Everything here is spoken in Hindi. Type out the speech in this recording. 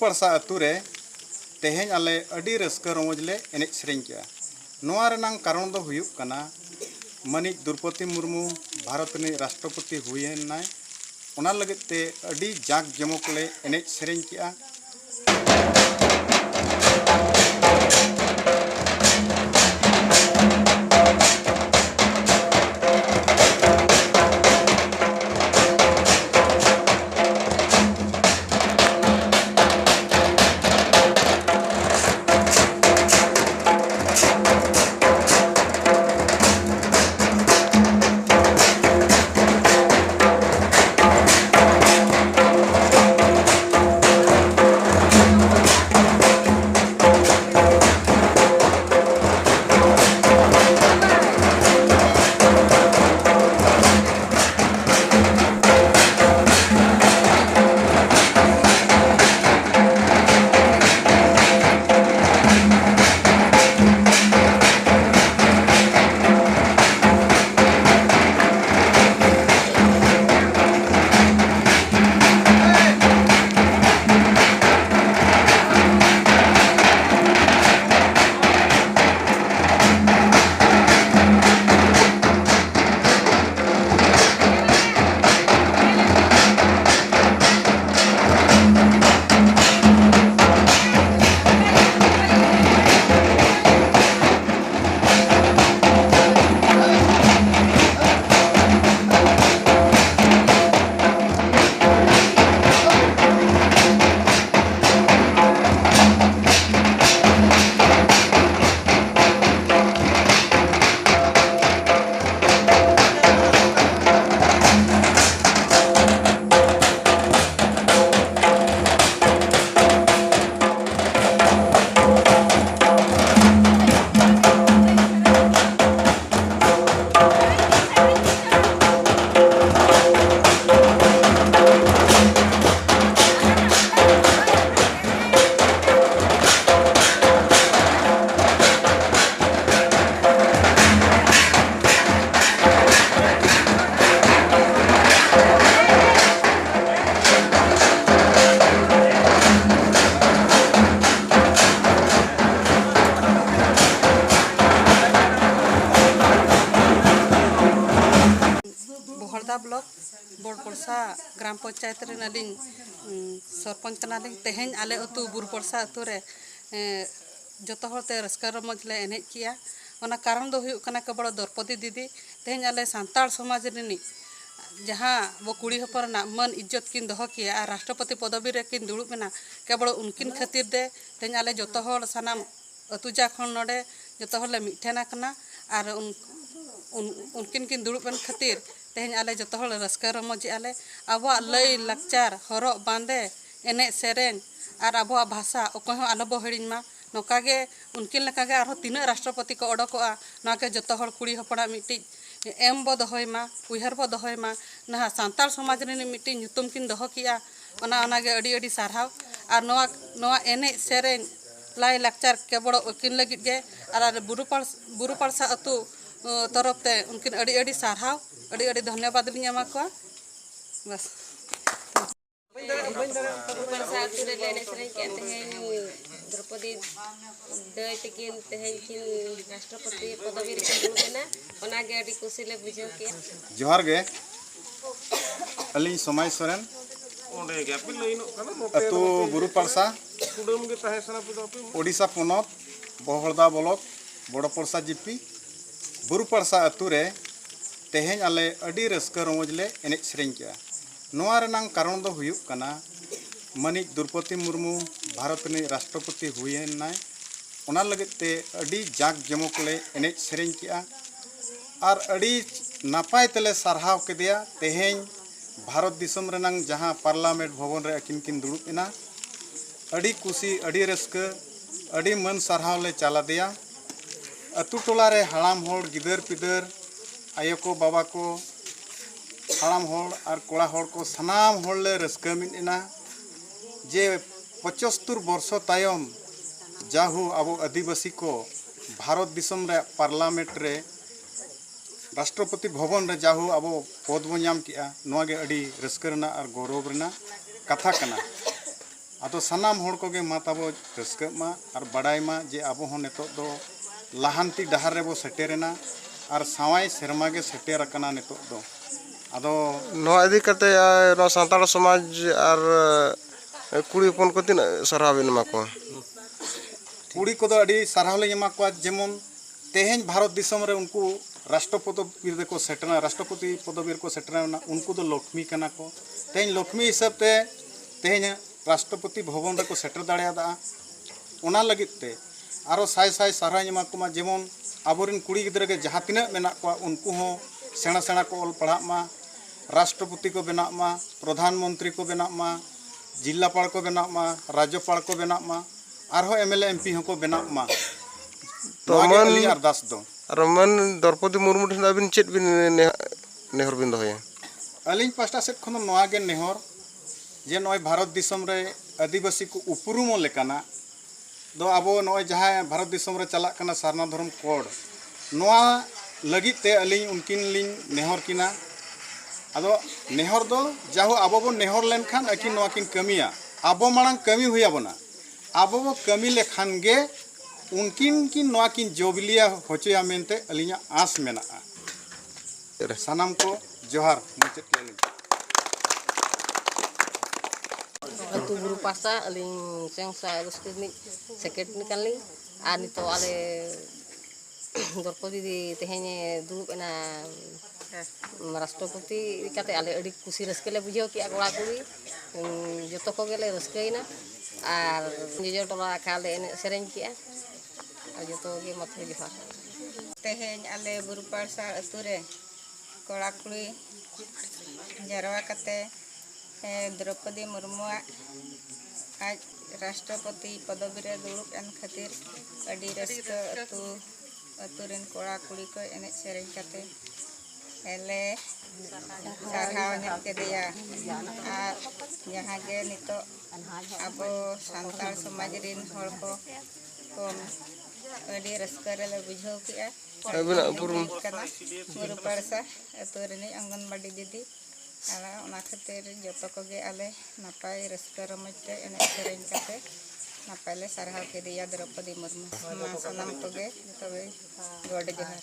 पालसा ᱟ.ᱛᱩᱨᱮ तेहें आले अडी रस्का रमोज ले एनेज सेरेñ के नोआ रेनांग कारण दो हुयुक कना मानिक द्रौपदी मुर्मू भारत ने राष्ट्रपति हुयेनाय ओना लगत ते अडी जाक जमक ले एनेज सेरेñ के ब्लॉक बोर परसा ग्राम पंचायत रे नालिंग सरपंच कनालिंग तेहें आले अतु बुरु परसा अतुरे जतो होते रस्का रमज ले एनेज किया ओना कारण दो हुयुक कना केवल द्रौपदी दीदी तेहें आले सांताल समाज रिनी जहाँ वो कुड़ी हपर ना मन इज्जत किन दोह किया और राष्ट्रपति पदवी रे किन दुड़ुब मेना केवल उनकिन खातिर दे तेहें आले जतो होल सानाम अतु जा खन नडे जतो होल मिठेना कना और उनकिन किन दुड़ुब बन खातिर तेहें आले जतो होल रस्का रमज आले आबो लई लाकचार हरो बांदे एने सेरेñ और आबो भाषा ओको हो आलो बो हिड़िñ मा नोकागे उनकिन लकागे आरो तीना राष्ट्रपति को ओडकोआ नाके जतो होल कुड़ी हपड़ा मिट्टी एम बो दहोय मा उयहर बो दहोय मा ना सांताल समाज रे मिट्टी ᱧᱩᱛᱩᱢ किन दहो किया ओनागे अडी अडी सारहाव और नोआ एने सेरेñ लाई लाकचार केवल ओकिन लगित गे और बुरु पालसा अतु तरफ ते उनकिन अडी अडी सारहाव अडी अडी धन्यवाद लिᱧ एमा को बस पालसा ᱟ.ᱛᱩᱨᱮ लेने सेरेñ के तेहें द्रौपदी दय तकिन तेहें किन राष्ट्रपति पदवी रे किन दुड़ुबेना ओनागे अडी खुशी ले बुझाव के जोहार गे अली समय सोरेन अतु बुरु पालसा ओडिशा पोनत बहड़दा ब्लॉक बड़ परसा जीपी बुरु पालसा ᱟ.ᱛᱩᱨᱮ तेहें आले अडी रस्का रमोज ले एनेज सेरेñ के नोआ रेनांग कारण दो हुयुक कना मानिक द्रौपदी मुर्मू भारत ने राष्ट्रपति हुयेनाय ओना लगत ते अडी जाक जमक ले एनेज सेरेñ के और अडी नापाय तेले सारहाव केदिया तेहें भारत दिसम रेनांग जहाँ पार्लामेंट भवन रे अकिन किन दुड़ुब एना अडी खुशी अडी रस्का अडी मन सारहाव ले चाला दिया अतु टोला रे हाड़ाम होड़ गिदर पिदर आयो को बाबा को हाड़ाम होड़ और कोड़ा होड़ को सनाम होड़ ले रस्का मिना जे 75 वर्ष तायम जाहू अब आदिवासी को भारत दिसम रे पार्लामेंट रे राष्ट्रपति भवन रे जाहू अब पद बो नाम किया नोगे अडी रस्का रेना और गौरव रेना कथा कना ᱟᱫᱚ ᱥᱟᱱᱟᱢ ᱦᱚᱲ ᱠᱚᱜᱮ ᱢᱟ ᱛᱟᱵᱚ ᱨᱟᱹᱥᱠᱟᱹᱜ ᱢᱟ ᱟᱨ ᱵᱟᱰᱟᱭ ᱢᱟ ᱡᱮ ᱟᱵᱚ ᱦᱚᱸ ᱱᱤᱛᱚᱜ ᱫᱚ ᱞᱟᱦᱟᱱᱛᱤ ᱰᱟᱦᱟᱨ ᱨᱮᱵᱚ ᱥᱮᱴᱮᱨᱮᱱᱟ ᱟᱨ ᱥᱟᱶᱟᱭ ᱥᱮᱨᱢᱟ ᱜᱮ ᱥᱮᱴᱮᱨ ᱟᱠᱟᱱᱟ ᱱᱤᱛᱚᱜ ᱫᱚ ᱟᱫᱚ ᱱᱚᱣᱟ ᱤᱫᱤ ᱠᱟᱛᱮ ᱱᱚᱣᱟ ᱥᱟᱱᱛᱟᱲ ᱥᱚᱢᱟᱡᱽ ᱟᱨ ᱠᱩᱲᱤ ᱦᱚᱯᱚᱱ ᱠᱚ ᱛᱤᱱᱟᱹᱜ ᱥᱟᱨᱦᱟᱣ ᱵᱤᱱ ᱮᱢᱟ ᱠᱚᱣᱟ? ᱠᱩᱲᱤ ᱠᱚᱫᱚ ᱟᱹᱰᱤ ᱥᱟᱨᱦᱟᱣ ᱞᱤᱧ ᱮᱢᱟ ᱠᱚᱣᱟ ᱡᱮᱢᱚᱱ ᱛᱮᱦᱮᱧ ᱵᱷᱟᱨᱚᱛ ᱫᱤᱥᱚᱢ ᱨᱮ ᱩᱱᱠᱩ ᱨᱟᱥᱴᱨᱚᱯᱚᱫᱚᱵᱤ ᱨᱮᱠᱚ ᱥᱮᱴᱮᱨᱟ ᱨᱟᱥᱴᱨᱚᱯᱚᱛᱤ ᱯᱚᱫᱚᱵᱤ ᱨᱮᱠᱚ ᱥᱮᱴᱮᱨᱟ ᱩᱱᱠᱩ ᱫᱚ ᱞᱚᱠᱷᱢᱤ ᱠᱟᱱᱟ ᱠᱚ ᱛᱮᱦᱮᱧ ᱞᱚᱠᱷᱢᱤ ᱦᱤᱥᱟᱹᱵ ᱛᱮ ᱛᱮᱦᱮᱧ ᱨᱟᱥᱴᱨᱚᱯᱚᱛᱤ ᱵᱷᱚᱵᱚᱱ ᱨᱮᱠᱚ ᱥᱮᱴᱮᱨ ᱫᱟᱲᱮᱭᱟᱫᱟ ᱚᱱᱟ ᱞᱟᱹᱜᱤᱫ ᱛᱮ ᱟᱨᱚ ᱥᱟᱭ ᱥᱟᱭ ᱥᱟᱨᱦᱟᱣ ᱮᱢᱟ ᱠᱚᱢᱟ ᱡᱮᱢᱚᱱ ᱟᱵᱚᱨᱮᱱ ᱠᱩᱲᱤ ᱜᱤᱫᱽᱨᱟᱹ ᱜᱮ ᱡᱟᱦᱟᱸ ᱛᱤᱱᱟᱹᱜ ᱢᱮᱱᱟᱜ ᱠᱚᱣᱟ ᱩᱱᱠᱩ ᱦᱚᱸ ᱥᱮᱬᱟ ᱥᱮᱬᱟ ᱠᱚ ᱚᱞ ᱯᱟᱲᱦᱟᱜ ᱢᱟ राष्ट्रपति को बनाव मा प्रधान मंत्री को बनाव मा जिलापाल को बनाव मा राज्यपाल को बनाव मा आरो एमएलए एमपी को बनाव मा तो अली अरदास दो और मन द्रौपदी मुर्मू ठेन अबिन चेत बिन नेहर बिन दोहया अलिंग पास्टा सेट खन नोआ गे नेहर जे नय भारत दिसम रे आदिवासी को उपरुमो लेकाना दो आबो नय जहां भारत दिसम रे चला कना सारना धर्म कोड नोआ लगित ते अलिंग उनकिन लिंग नेहर किना अदो नेहर दो जाहो आबो बो नेहर लेन खान अकिन नोआ किन कमिया आबो मांग कमी हुया बना आबो बो कमी लेखान गे उनकिन किन नोआ किन जोबिलिया होचया मेनते अलिंगा आस मेना सनाम को जोहार मुचेत केलिन ᱟᱹᱛᱩ ᱵᱩᱨᱩ ᱯᱟᱨᱥᱟ ᱟᱹᱞᱤᱧ ᱥᱮᱝᱥᱟ ᱨᱟᱹᱥᱠᱟᱹ ᱥᱮᱠᱨᱮᱴᱟᱨᱤ ᱠᱟᱱᱟᱞᱤᱧ ᱟᱨ ᱱᱤᱛᱚᱜ ᱟᱞᱮ ᱫᱨᱚᱯᱚᱫᱤ ᱛᱮᱦᱮᱧ ᱫᱩᱲᱩᱵ ᱮᱱᱟ राष्ट्रपति इकाते आले अड़ी खुशी रस्के ले बुझाव कि कड़ा कुड़ी जो को गेले रस्कैना और निजो टोला खाले एने सेरेñ कि और जो गे माथे जोहार तेहेñ आले बुरु पारसा अतुरे कड़ा कुड़ी जरवा कते द्रौपदी मुर्मू आज राष्ट्रपति पदवी रे दुड़ुब एन खातिर अड़ी रस्का अतुरेन कड़ा कुड़ी को एने सेरेñ कते एले सारहाव नेम केदिया आर जहाँ गे नितो अब सानतार समाज रिन हड़ को अड़ी रस्का रे ले बुझाव किया बुरु पारसा अतु रिनी अंगनबाड़ी दीदी आला ओना खातिर जतो कोगे आले नापाय रस्का रमज ते एने सेरेñ कते नापाय ले सारहाव केदिया द्रौपदी मुर्मू मा सनाम कोगे तबे गॉड जोहार